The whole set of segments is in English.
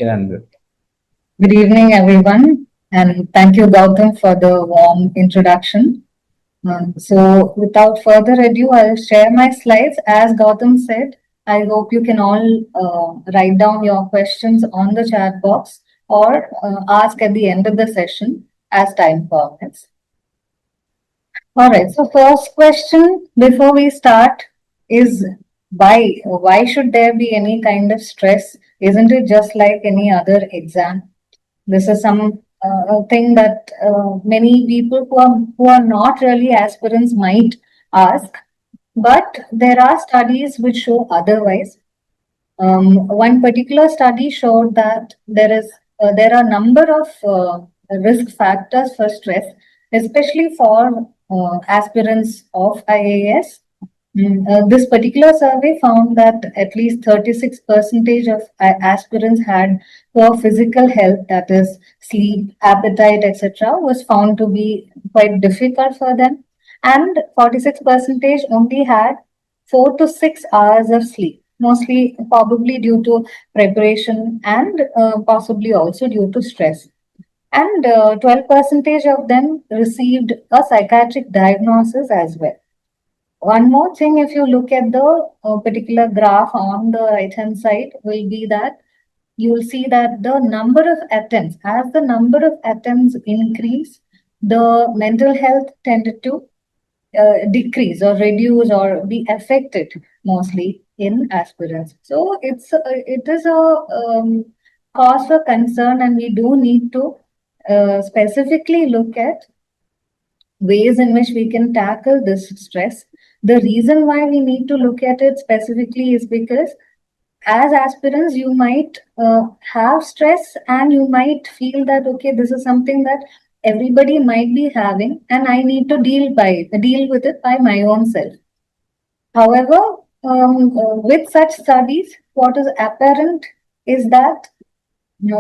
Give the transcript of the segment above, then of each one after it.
Kiran. Good evening, everyone, and thank you, Gautam, for the warm introduction. Without further ado, I'll share my slides. As Gautam said, I hope you can all write down your questions on the chat box or ask at the end of the session as time permits. All right, so first question before we start is why? Why should there be any kind of stress? Isn't it just like any other exam? This is some thing that many people who are not really aspirants might ask, but there are studies which show otherwise. One particular study showed that there are number of risk factors for stress, especially for aspirants of IAS. This particular survey found that at least 36% of aspirants had poor physical health, that is, sleep, appetite, etc., was found to be quite difficult for them. And 46% only had 4 to 6 hours of sleep, mostly probably due to preparation and possibly also due to stress. And 12% of them received a psychiatric diagnosis as well. One more thing, if you look at the particular graph on the right hand side, will be that you will see that the number of attempts, as the number of attempts increase, the mental health tended to decrease or reduce or be affected mostly in aspirants. So it is a cause for concern, and we do need to specifically look at ways in which we can tackle this stress. The reason why we need to look at it specifically is because as aspirants, you might have stress and you might feel that, okay, this is something that everybody might be having and I need to deal with it by my own self. However, with such studies, what is apparent is that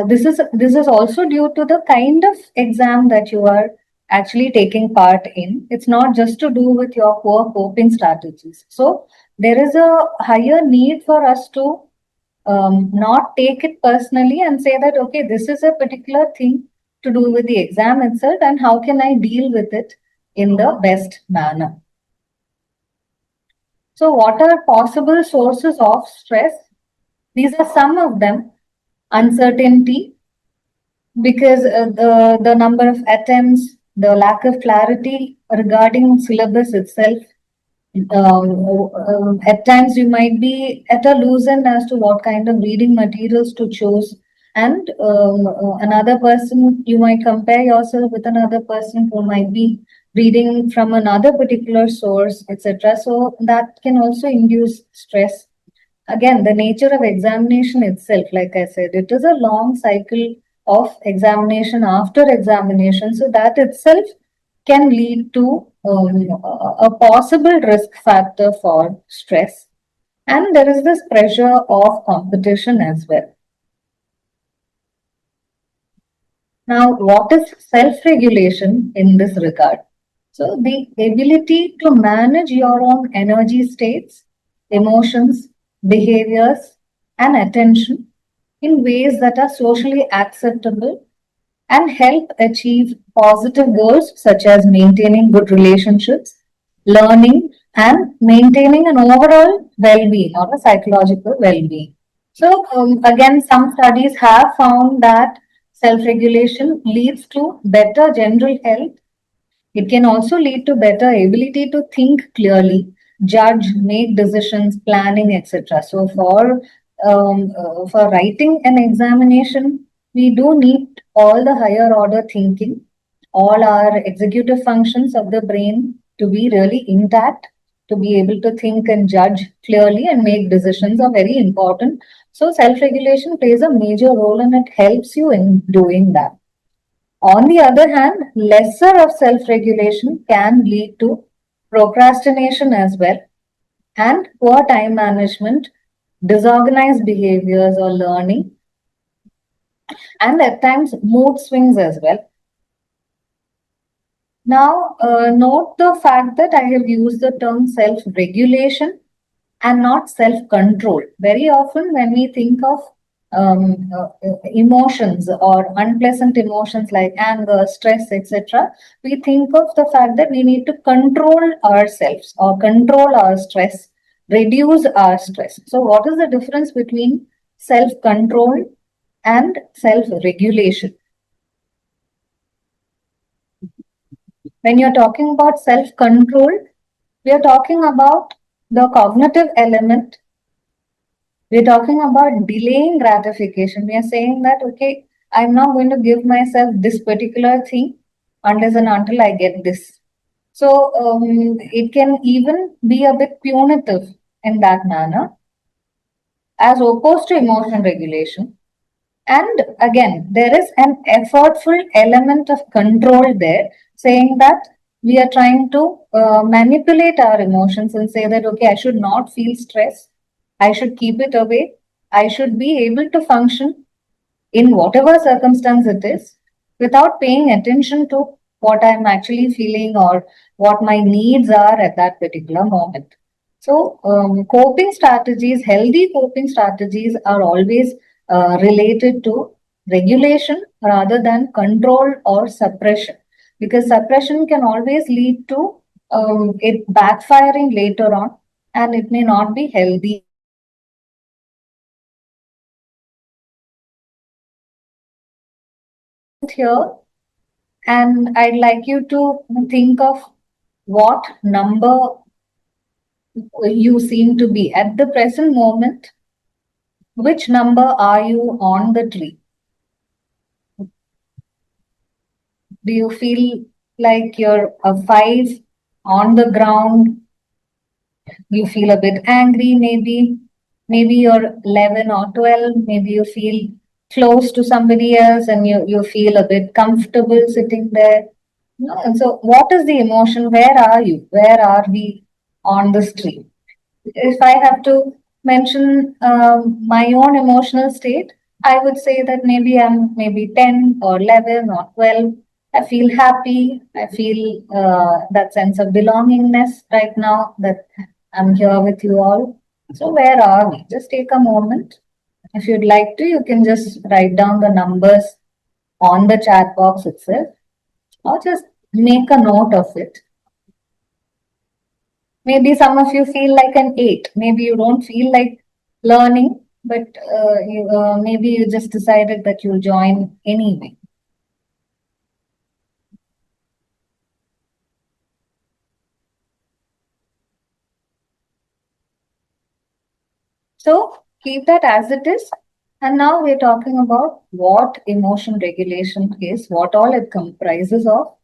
this is also due to the kind of exam that you are actually taking part in. It's not just to do with your poor coping strategies. So there is a higher need for us to not take it personally and say that, okay, this is a particular thing to do with the exam itself, and how can I deal with it in the best manner? So what are possible sources of stress? These are some of them. Uncertainty, because the number of attempts, the lack of clarity regarding syllabus itself. At times you might be at a loose end as to what kind of reading materials to choose, and another person, you might compare yourself with another person who might be reading from another particular source, etc. So that can also induce stress. Again, the nature of examination itself, like I said, it is a long cycle of examination after examination. So that itself can lead to a possible risk factor for stress. And there is this pressure of competition as well. Now, what is self-regulation in this regard? So the ability to manage your own energy states, emotions, behaviors, and attention in ways that are socially acceptable and help achieve positive goals such as maintaining good relationships, learning, and maintaining an overall well-being or a psychological well-being. So again, some studies have found that self-regulation leads to better general health. It can also lead to better ability to think clearly, judge, make decisions, planning, etc. So for writing an examination, we do need all the higher order thinking, all our executive functions of the brain to be really intact, to be able to think and judge clearly and make decisions are very important. So self-regulation plays a major role and it helps you in doing that. On the other hand, lesser of self-regulation can lead to procrastination as well, and poor time management, disorganized behaviors or learning, and at times mood swings as well. Now, note the fact that I have used the term self-regulation and not self-control. Very often when we think of emotions or unpleasant emotions like anger, stress, etc., we think of the fact that we need to control ourselves or control our stress, reduce our stress. So, what is the difference between self control and self regulation? When you're talking about self control, we are talking about the cognitive element. We're talking about delaying gratification. We are saying that, okay, I'm not going to give myself this particular thing unless and until I get this. So it can even be a bit punitive in that manner, as opposed to emotion regulation. And again, there is an effortful element of control there, saying that we are trying to manipulate our emotions and say that, okay, I should not feel stress. I should keep it away. I should be able to function in whatever circumstance it is without paying attention to what I'm actually feeling or what my needs are at that particular moment. So, coping strategies, healthy coping strategies are always related to regulation rather than control or suppression, because suppression can always lead to it backfiring later on, and it may not be healthy here. And I'd like you to think of what number you seem to be at the present moment. Which number are you on the tree? Do you feel like you're a 5 on the ground? You feel a bit angry, maybe. Maybe you're 11 or 12. Maybe you feel close to somebody else and you feel a bit comfortable sitting there. No, and so, what is the emotion? Where are you? Where are we on the street? If I have to mention my own emotional state, I would say that maybe I'm maybe 10 or 11 or 12. I feel happy. I feel that sense of belongingness right now that I'm here with you all. So, where are we? Just take a moment. If you'd like to, you can just write down the numbers on the chat box itself, or just make a note of it. Maybe some of you feel like an 8. Maybe you don't feel like learning, but maybe you just decided that you'll join anyway. So keep that as it is. And now we're talking about what emotion regulation is, what all it comprises of.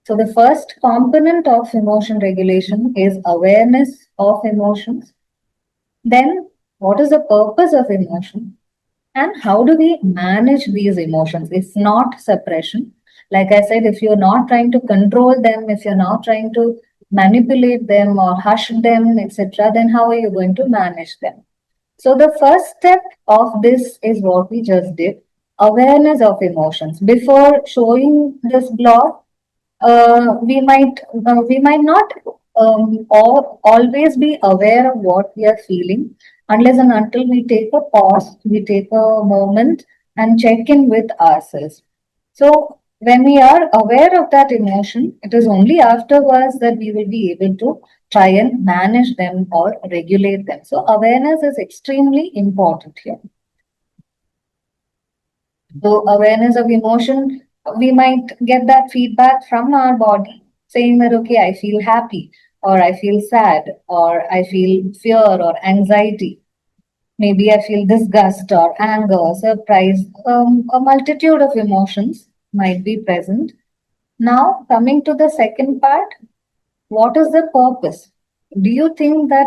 So the first component of emotion regulation is awareness of emotions. Then, what is the purpose of emotion? And how do we manage these emotions? If not suppression, like I said, if you're not trying to control them, if you're not trying to manipulate them or hush them, etc., then how are you going to manage them? So, the first step of this is what we just did, awareness of emotions. Before showing this blog, we might not always be aware of what we are feeling unless and until we take a pause, we take a moment and check in with ourselves. So when we are aware of that emotion, it is only afterwards that we will be able to try and manage them or regulate them. So awareness is extremely important here. So awareness of emotion, we might get that feedback from our body saying that, okay, I feel happy, or I feel sad, or I feel fear or anxiety. Maybe I feel disgust or anger, surprise. A multitude of emotions might be present. Now, coming to the second part, what is the purpose? Do you think that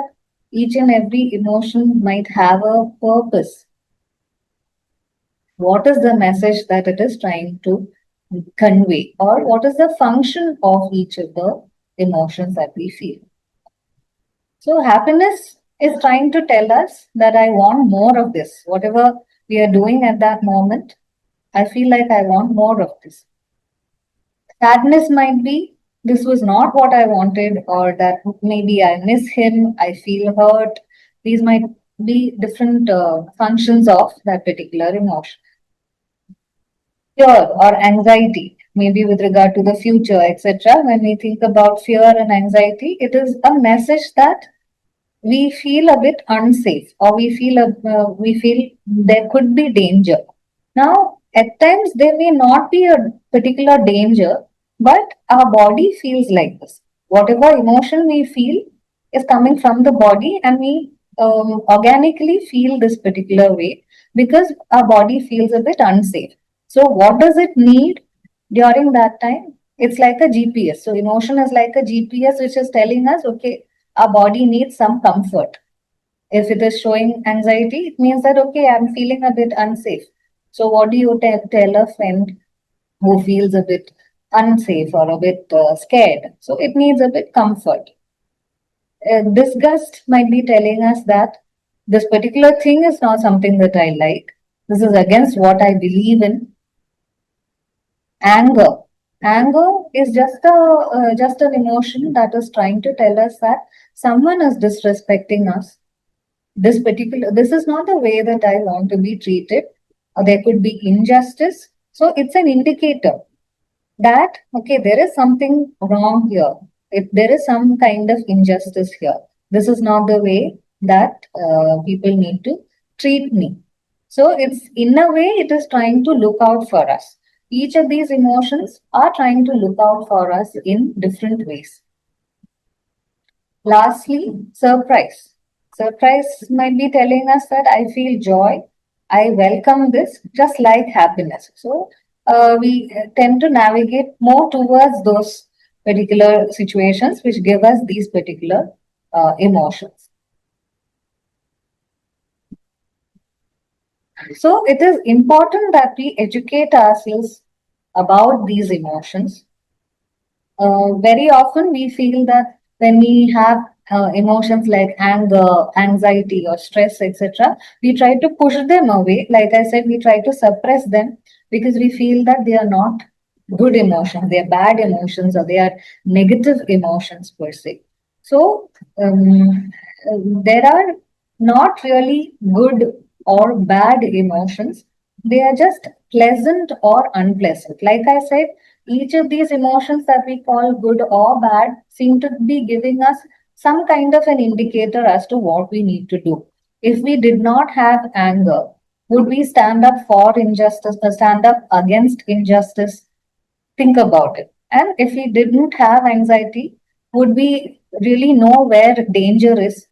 each and every emotion might have a purpose? What is the message that it is trying to convey, or what is the function of each of the emotions that we feel? So happiness is trying to tell us that I want more of this. Whatever we are doing at that moment, I feel like I want more of this. Sadness might be this was not what I wanted, or that maybe I miss him, I feel hurt. These might be different functions of that particular emotion. Fear or anxiety, maybe with regard to the future, etc. When we think about fear and anxiety, it is a message that we feel a bit unsafe, or we feel there could be danger. Now, at times there may not be a particular danger, but our body feels like this. Whatever emotion we feel is coming from the body, and we organically feel this particular way because our body feels a bit unsafe. So, what does it need during that time? It's like a GPS. So, emotion is like a GPS which is telling us, okay, our body needs some comfort. If it is showing anxiety, it means that, okay, I'm feeling a bit unsafe. So, what do you tell a friend who feels a bit unsafe or a bit scared? So, it needs a bit comfort. Disgust might be telling us that this particular thing is not something that I like. This is against what I believe in. Anger. Anger is just an emotion that is trying to tell us that someone is disrespecting us. This is not the way that I want to be treated, or there could be injustice. So it's an indicator that, okay, there is something wrong here. If there is some kind of injustice here, this is not the way that people need to treat me. So it's, in a way, it is trying to look out for us. Each of these emotions are trying to look out for us in different ways. Lastly, surprise. Surprise might be telling us that I feel joy, I welcome this, just like happiness. So we tend to navigate more towards those particular situations which give us these particular emotions. So it is important that we educate ourselves about these emotions. Very often we feel that when we have emotions like anger, anxiety, or stress, etc., we try to push them away. Like I said, we try to suppress them because we feel that they are not good emotions, they are bad emotions, or they are negative emotions per se. So there are not really good or bad emotions, they are just pleasant or unpleasant. Like I said, each of these emotions that we call good or bad seem to be giving us some kind of an indicator as to what we need to do. If we did not have anger, would we stand up for injustice or stand up against injustice? Think about it. And if we didn't have anxiety, would we really know where danger is?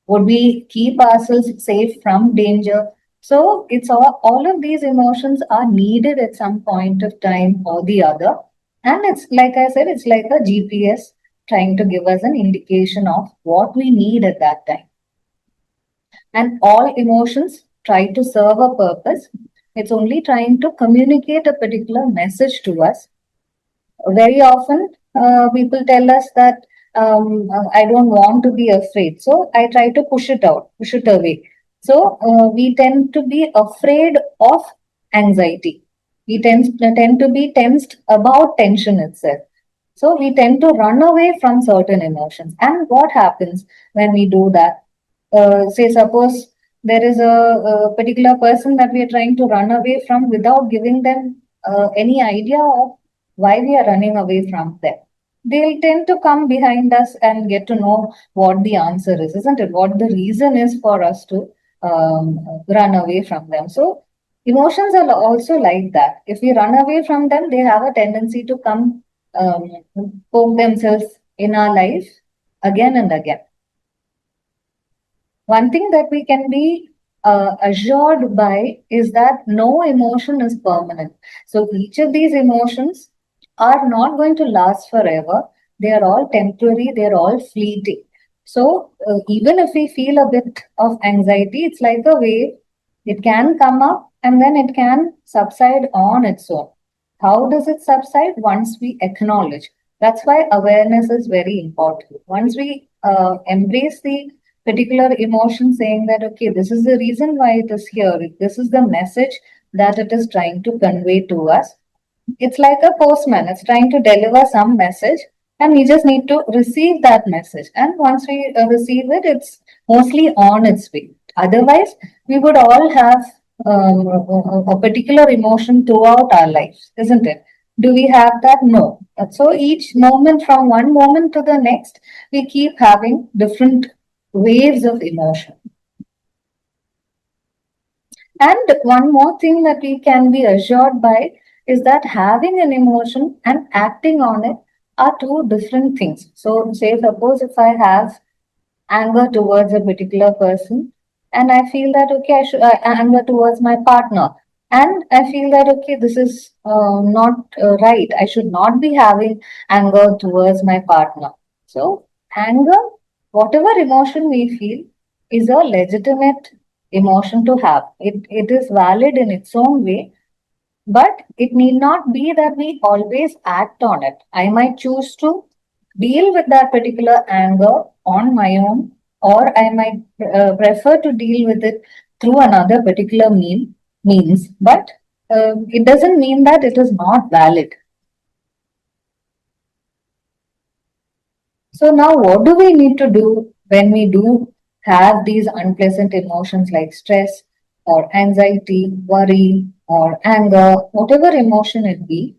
Would we keep ourselves safe from danger? So it's all of these emotions are needed at some point of time or the other. And it's like I said, it's like a GPS trying to give us an indication of what we need at that time. And all emotions try to serve a purpose. It's only trying to communicate a particular message to us. Very often people tell us that I don't want to be afraid, so I try to push it away. So we tend to be afraid of anxiety. We tend to be tensed about tension itself. So we tend to run away from certain emotions. And what happens when we do that? Say suppose there is a particular person that we are trying to run away from without giving them any idea of why we are running away from them. They'll tend to come behind us and get to know what the answer is, isn't it? What the reason is for us to run away from them. So emotions are also like that. If we run away from them, they have a tendency to come um, poke themselves in our life again and again. One thing that we can be assured by is that no emotion is permanent. So each of these emotions are not going to last forever. They are all temporary, they are all fleeting. So even if we feel a bit of anxiety, it's like a wave. It can come up and then it can subside on its own. How does it subside? Once we acknowledge. That's why awareness is very important. Once we embrace the particular emotion, saying that, okay, this is the reason why it is here, this is the message that it is trying to convey to us. It's like a postman, it's trying to deliver some message, and we just need to receive that message. And once we receive it, it's mostly on its way. Otherwise, we would all have a particular emotion throughout our lives, isn't it? Do we have that? No. So each moment, from one moment to the next, we keep having different waves of emotion. And one more thing that we can be assured by is that having an emotion and acting on it are two different things. So, say, suppose if I have anger towards a particular person, and I feel that okay, I should anger towards my partner, and I feel that okay, this is not right. I should not be having anger towards my partner. So, anger, whatever emotion we feel, is a legitimate emotion to have. It is valid in its own way, but it need not be that we always act on it. I might choose to deal with that particular anger on my own, or I might prefer to deal with it through another particular means. But it doesn't mean that it is not valid. So now, what do we need to do when we do have these unpleasant emotions like stress or anxiety, worry, or anger, whatever emotion it be?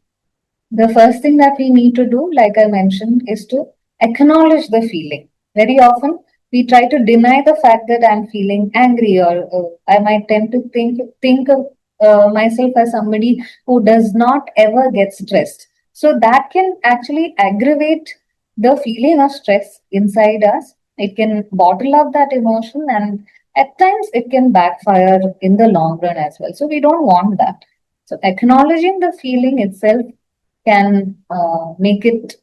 The first thing that we need to do, like I mentioned, is to acknowledge the feeling. Very often, we try to deny the fact that I'm feeling angry, or I might tend to think of myself as somebody who does not ever get stressed. So that can actually aggravate the feeling of stress inside us. It can bottle up that emotion, and at times it can backfire in the long run as well. So we don't want that. So acknowledging the feeling itself can make it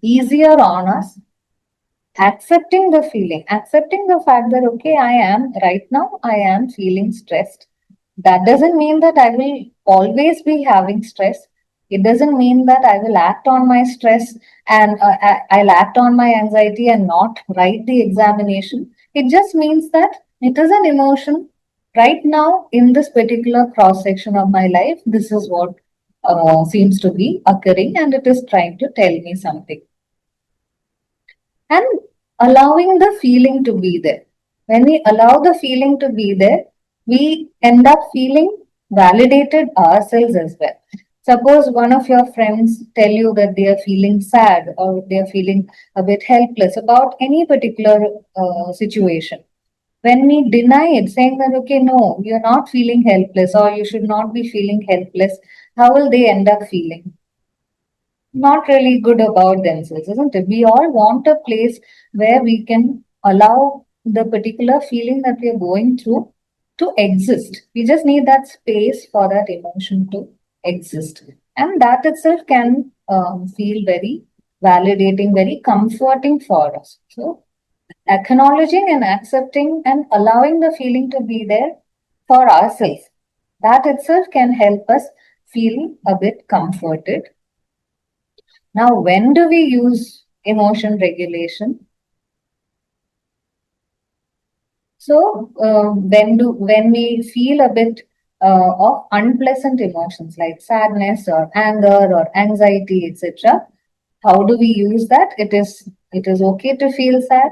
easier on us. Accepting the feeling, accepting the fact that okay, I am feeling stressed. That doesn't mean that I will always be having stress. It doesn't mean that I will act on my stress and I'll act on my anxiety and not write the examination. It just means that it is an emotion right now in this particular cross section of my life. This is what seems to be occurring, and it is trying to tell me something. And allowing the feeling to be there. When we allow the feeling to be there, we end up feeling validated ourselves as well. Suppose one of your friends tell you that they are feeling sad or they are feeling a bit helpless about any particular situation. When we deny it, saying that, okay, no, you're not feeling helpless or you should not be feeling helpless, how will they end up feeling? Not really good about themselves, isn't it? We all want a place where we can allow the particular feeling that we are going through to exist. We just need that space for that emotion to exist. And that itself can feel very validating, very comforting for us. So, acknowledging and accepting and allowing the feeling to be there for ourselves, that itself can help us feel a bit comforted. Now, when do we use emotion regulation? So, when we feel a bit of unpleasant emotions like sadness or anger or anxiety, etc., how do we use that? It is okay to feel sad.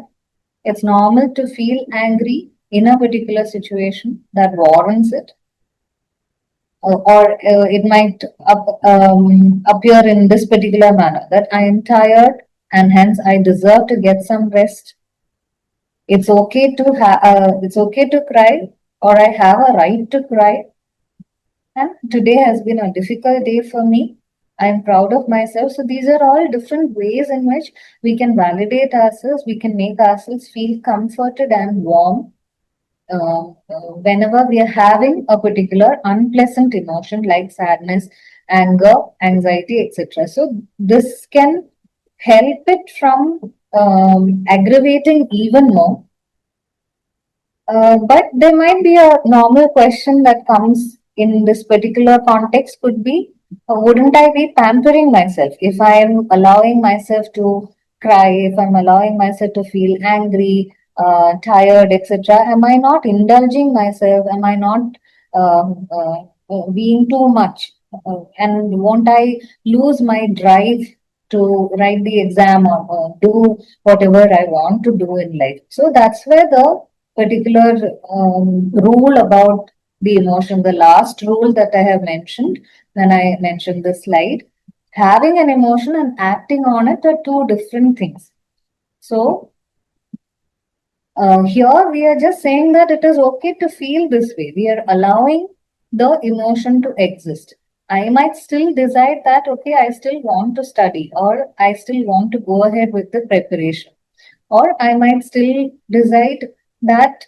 It's normal to feel angry in a particular situation that warrants it. Or it might appear in this particular manner that I am tired and hence I deserve to get some rest. It's okay to cry, or I have a right to cry. And today has been a difficult day for me. I am proud of myself. So these are all different ways in which we can validate ourselves. We can make ourselves feel comforted and warm whenever we are having a particular unpleasant emotion like sadness, anger, anxiety, etc. So this can help it from aggravating even more. But there might be a normal question that comes in this particular context could be, wouldn't I be pampering myself if I am allowing myself to cry, if I'm allowing myself to feel angry, tired, etc.? Am I not indulging myself? Am I not being too much? And won't I lose my drive to write the exam or do whatever I want to do in life? So that's where the particular rule about the emotion, the last rule that I have mentioned when I mentioned the slide. Having an emotion and acting on it are two different things. So, here we are just saying that it is okay to feel this way. We are allowing the emotion to exist. I might still decide that, okay, I still want to study or I still want to go ahead with the preparation. Or I might still decide that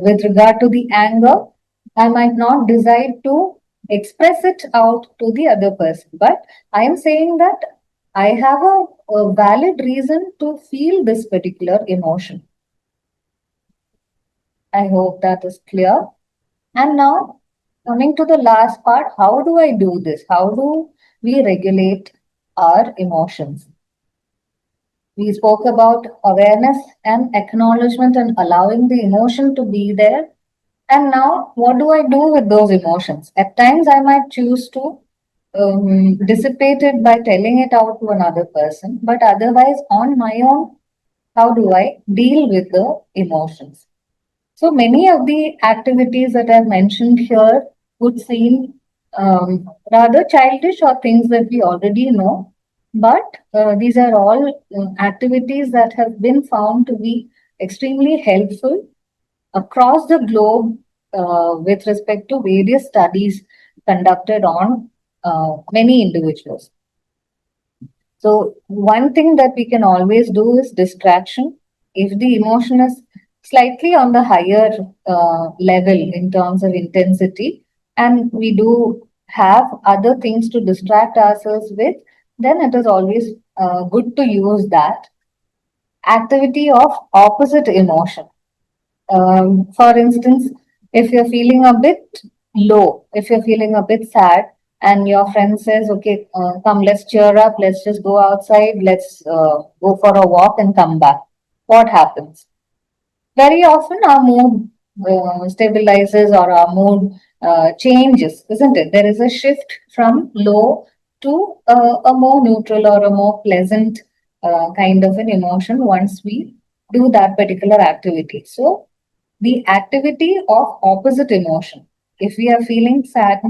with regard to the anger, I might not decide to express it out to the other person. But I am saying that I have a valid reason to feel this particular emotion. I hope that is clear. And now, coming to the last part, how do I do this? How do we regulate our emotions? We spoke about awareness and acknowledgement and allowing the emotion to be there. And now, what do I do with those emotions? At times, I might choose to dissipate it by telling it out to another person, but otherwise, on my own, how do I deal with the emotions? So many of the activities that I've mentioned here would seem rather childish or things that we already know, but these are all activities that have been found to be extremely helpful across the globe with respect to various studies conducted on many individuals. So one thing that we can always do is distraction. If the emotion is slightly on the higher level in terms of intensity, and we do have other things to distract ourselves with, then it is always good to use that activity of opposite emotion. For instance, if you're feeling a bit low, if you're feeling a bit sad, and your friend says, okay, come, let's cheer up, let's just go outside, let's go for a walk and come back. What happens? Very often our mood stabilizes or our mood changes, isn't it? There is a shift from low to a more neutral or a more pleasant kind of an emotion once we do that particular activity. So, the activity of opposite emotion. If we are feeling sad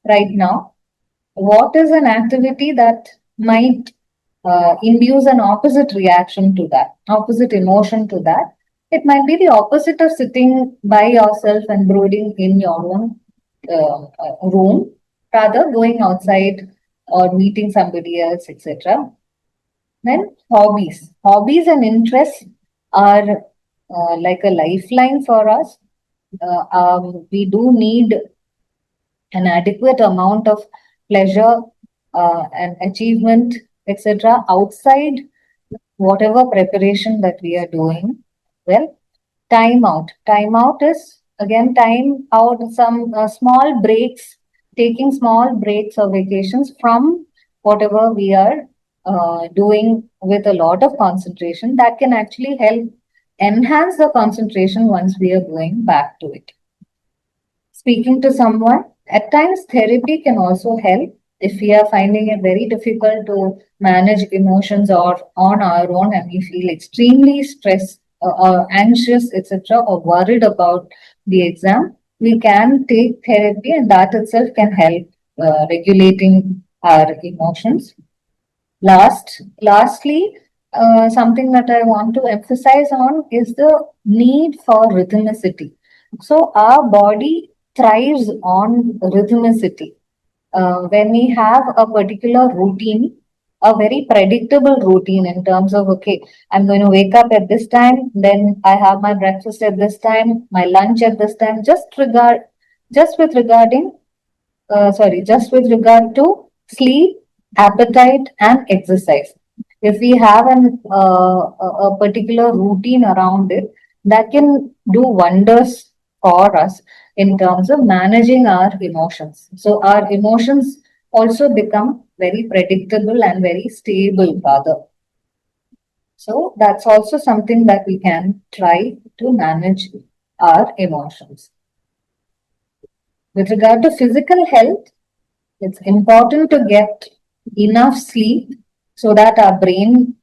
right now, what is an activity that might induce an opposite reaction to that, opposite emotion to that? It might be the opposite of sitting by yourself and brooding in your own room, rather going outside or meeting somebody else, etc. Then hobbies. Hobbies and interests are like a lifeline for us. We do need an adequate amount of pleasure and achievement, etc., outside whatever preparation that we are doing. Well, time out. Time out is again time out some small breaks, taking small breaks or vacations from whatever we are doing with a lot of concentration that can actually help enhance the concentration once we are going back to it. Speaking to someone, at times therapy can also help if we are finding it very difficult to manage emotions or on our own and we feel extremely stressed or anxious, etc., or worried about the exam. We can take therapy, and that itself can help regulating our emotions. Lastly, something that I want to emphasize on is the need for rhythmicity. So our body thrives on rhythmicity. When we have a particular routine, a very predictable routine in terms of, okay, I'm going to wake up at this time, then I have my breakfast at this time, my lunch at this time, just with regard to sleep, appetite, and exercise. If we have a particular routine around it, that can do wonders for us in terms of managing our emotions. So our emotions also become very predictable and very stable, rather. So that's also something that we can try to manage our emotions. With regard to physical health, it's important to get enough sleep so that our brain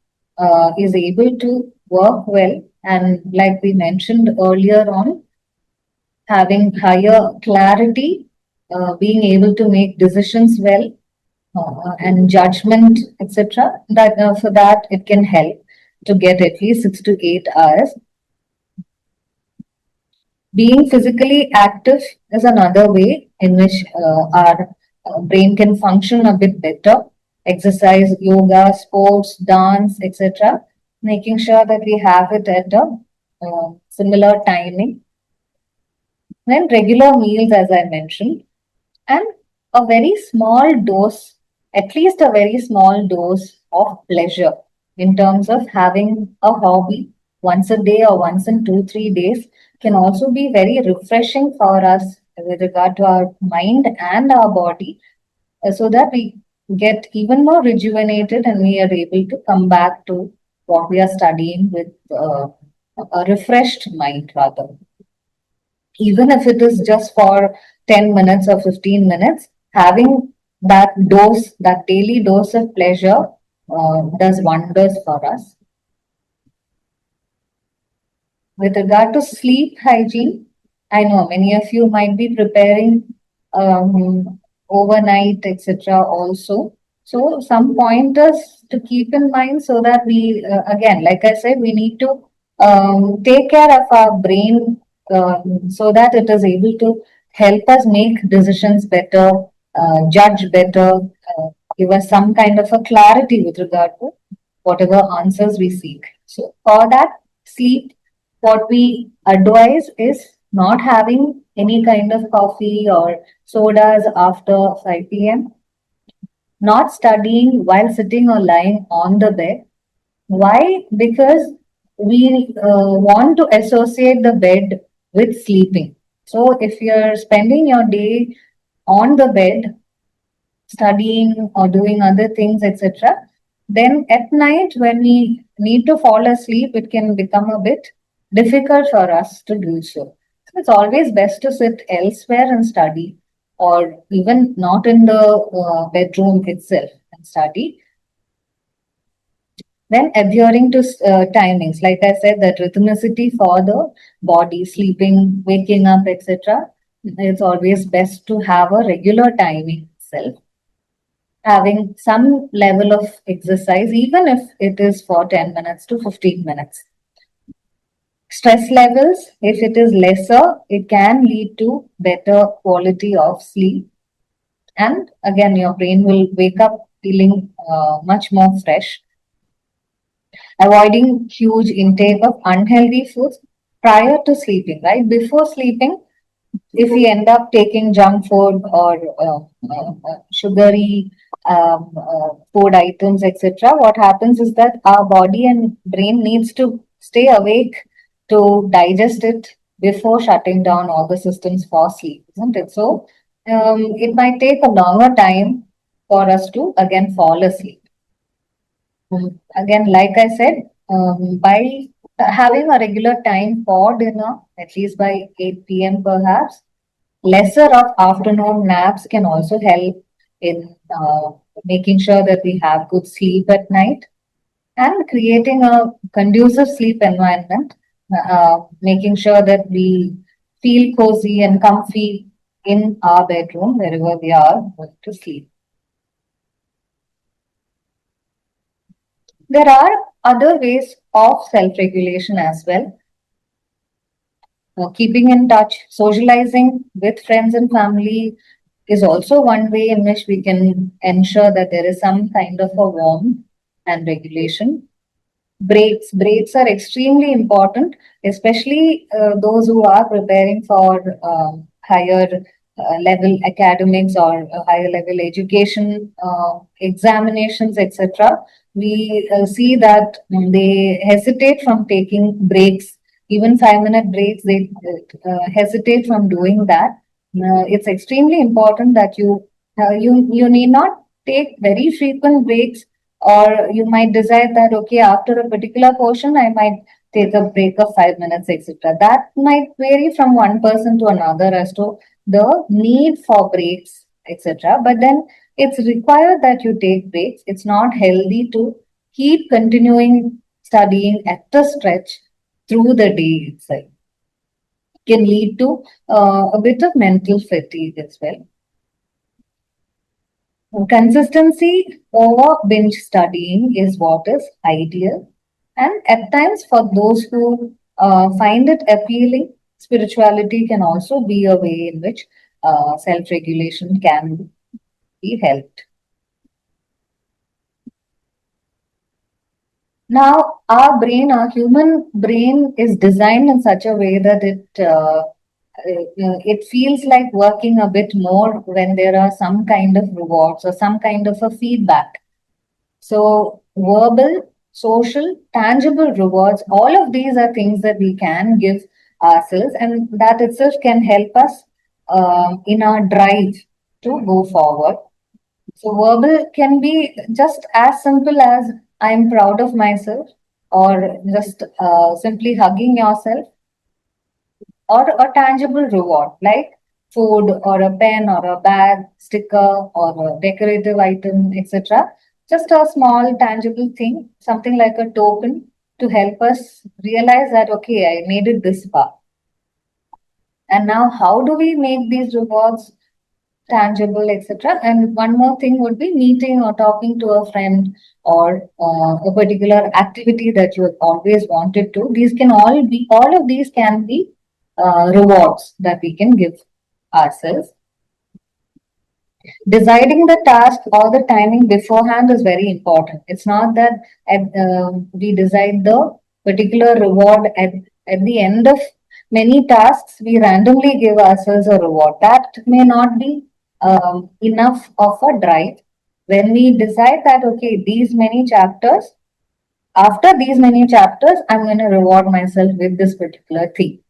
is able to work well. And like we mentioned earlier on, having higher clarity, being able to make decisions well, and judgment, etc. That for that it can help to get at least 6 to 8 hours. Being physically active is another way in which our brain can function a bit better. Exercise, yoga, sports, dance, etc. Making sure that we have it at a similar timing. Then regular meals, as I mentioned, and a very small dose, at least a very small dose of pleasure in terms of having a hobby once a day or once in 2, 3 days can also be very refreshing for us with regard to our mind and our body, so that we get even more rejuvenated and we are able to come back to what we are studying with a refreshed mind rather, even if it is just for 10 minutes or 15 minutes, having that dose, that daily dose of pleasure, does wonders for us. With regard to sleep hygiene, I know many of you might be preparing overnight, etc. also. So, some pointers to keep in mind so that we, again, like I said, we need to take care of our brain so that it is able to help us make decisions better, judge better, give us some kind of a clarity with regard to whatever answers we seek. So, for that, sleep, what we advise is not having any kind of coffee or sodas after 5 p.m., not studying while sitting or lying on the bed. Why? Because we want to associate the bed with sleeping. So if you're spending your day on the bed, studying or doing other things, etc., then at night when we need to fall asleep, it can become a bit difficult for us to do so. So it's always best to sit elsewhere and study, or even not in the bedroom itself and study. Then adhering to timings, like I said, that rhythmicity for the body, sleeping, waking up, etc. It's always best to have a regular timing itself, having some level of exercise, even if it is for 10 minutes to 15 minutes. Stress levels, if it is lesser, it can lead to better quality of sleep. And again, your brain will wake up feeling much more fresh. Avoiding huge intake of unhealthy foods prior to sleeping, right? Before sleeping, if we end up taking junk food or sugary food items, etc., what happens is that our body and brain needs to stay awake to digest it before shutting down all the systems for sleep, isn't it? So it might take a longer time for us to again fall asleep. Again, like I said, by having a regular time for dinner, at least by 8 p.m. perhaps, lesser of afternoon naps can also help in making sure that we have good sleep at night, and creating a conducive sleep environment, making sure that we feel cozy and comfy in our bedroom wherever we are going to sleep. There are other ways of self-regulation as well. Keeping in touch, socializing with friends and family is also one way in which we can ensure that there is some kind of a warmth and regulation. Breaks are extremely important, especially those who are preparing for higher level academics or higher level education, examinations, etc. We see that they hesitate from taking breaks, even 5 minute breaks. They hesitate from doing that. It's extremely important that you need not take very frequent breaks, or you might decide that okay, after a particular portion I might take a break of 5 minutes, etc. That might vary from one person to another as to the need for breaks, etc. But then it's required that you take breaks. It's not healthy to keep continuing studying at a stretch through the day itself can lead to a bit of mental fatigue as well. Consistency over binge studying is what is ideal. And at times, for those who find it appealing, spirituality can also be a way in which self regulation can be helped. Now, our human brain is designed in such a way that it feels like working a bit more when there are some kind of rewards or some kind of a feedback. So, verbal, social, tangible rewards, all of these are things that we can give ourselves, and that itself can help us in our drive to go forward. So, verbal can be just as simple as I'm proud of myself, or just simply hugging yourself, or a tangible reward like food or a pen or a bag, sticker or a decorative item, etc. Just a small tangible thing, something like a token to help us realize that, okay, I made it this far. And now, how do we make these rewards tangible, etc.? And one more thing would be meeting or talking to a friend, or a particular activity that you have always wanted to. These can all of these can be rewards that we can give ourselves. Deciding the task or the timing beforehand is very important. It's not that we decide the particular reward at the end of many tasks, we randomly give ourselves a reward. That may not be enough of a drive. When we decide that, okay, these many chapters, after these many chapters, I'm going to reward myself with this particular thing.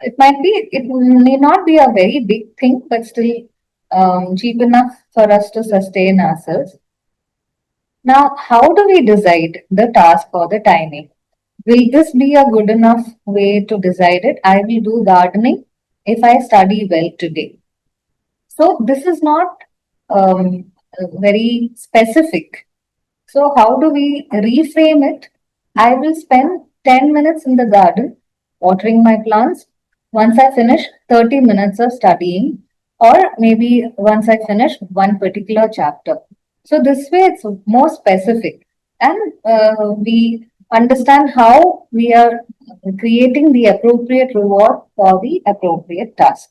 It may not be a very big thing, but still cheap enough for us to sustain ourselves. Now, how do we decide the task or the timing? Will this be a good enough way to decide it? I will do gardening if I study well today. So, this is not very specific. So, how do we reframe it? I will spend 10 minutes in the garden watering my plants. Once I finish 30 minutes of studying, or maybe once I finish one particular chapter. So, this way it's more specific, and we understand how we are creating the appropriate reward for the appropriate task.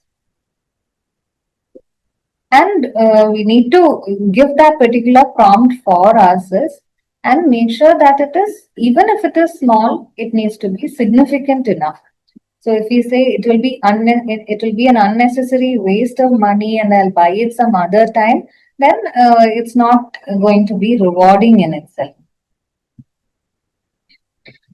And we need to give that particular prompt for ourselves and make sure that it is, even if it is small, it needs to be significant enough. So if we say it will be an unnecessary waste of money and I'll buy it some other time, then it's not going to be rewarding in itself.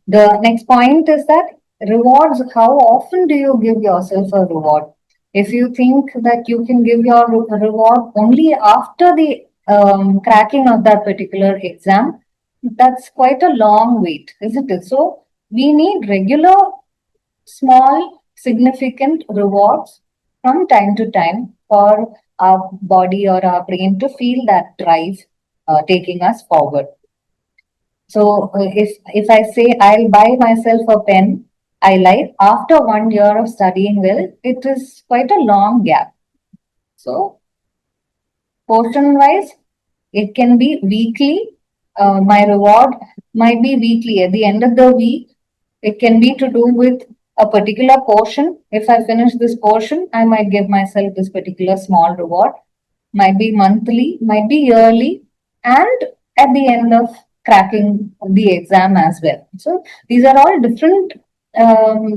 The next point is that rewards, how often do you give yourself a reward? If you think that you can give your reward only after the cracking of that particular exam, that's quite a long wait, isn't it? So we need regular, small, significant rewards from time to time for our body or our brain to feel that drive taking us forward. So if I say I'll buy myself a pen I like after 1 year of studying well, it is quite a long gap. So portion wise, it can be weekly. My reward might be weekly. At the end of the week, it can be to do with a particular portion. If I finish this portion, I might give myself this particular small reward. Might be monthly, might be yearly, and at the end of cracking the exam as well. So these are all different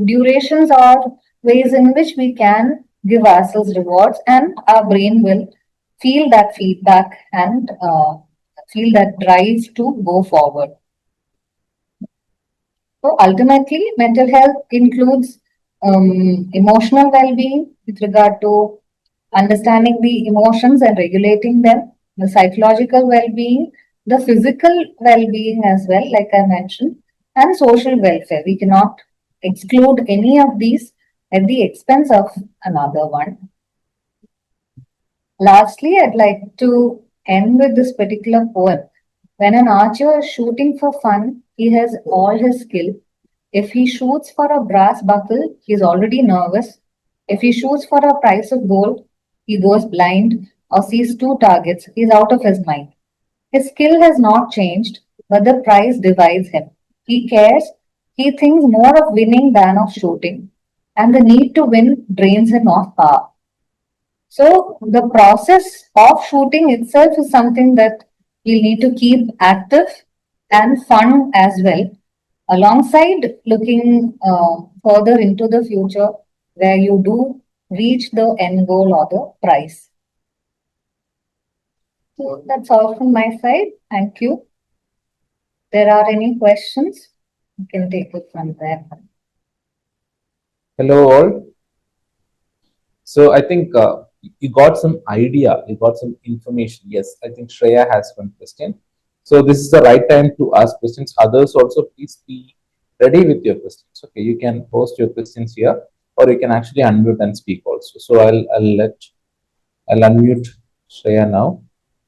durations or ways in which we can give ourselves rewards, and our brain will feel that feedback and feel that drive to go forward. So ultimately, mental health includes emotional well-being with regard to understanding the emotions and regulating them, the psychological well-being, the physical well-being as well, like I mentioned, and social welfare. We cannot exclude any of these at the expense of another one. Lastly, I'd like to end with this particular poem. When an archer is shooting for fun, he has all his skill. If he shoots for a brass buckle, he's already nervous. If he shoots for a price of gold, he goes blind or sees two targets. He's out of his mind. His skill has not changed, but the price divides him. He cares. He thinks more of winning than of shooting. And the need to win drains him of power. So the process of shooting itself is something that we need to keep active and fun as well, alongside looking further into the future where you do reach the end goal or the prize. So that's all from my side. Thank you. There are any questions? You can take it from there. Hello all. So I think you got some idea, you got some information. Yes, I think Shreya has one question. So this is the right time to ask questions. Others also, please be ready with your questions. Okay, you can post your questions here, or you can actually unmute and speak also. So I'll unmute Shreya now.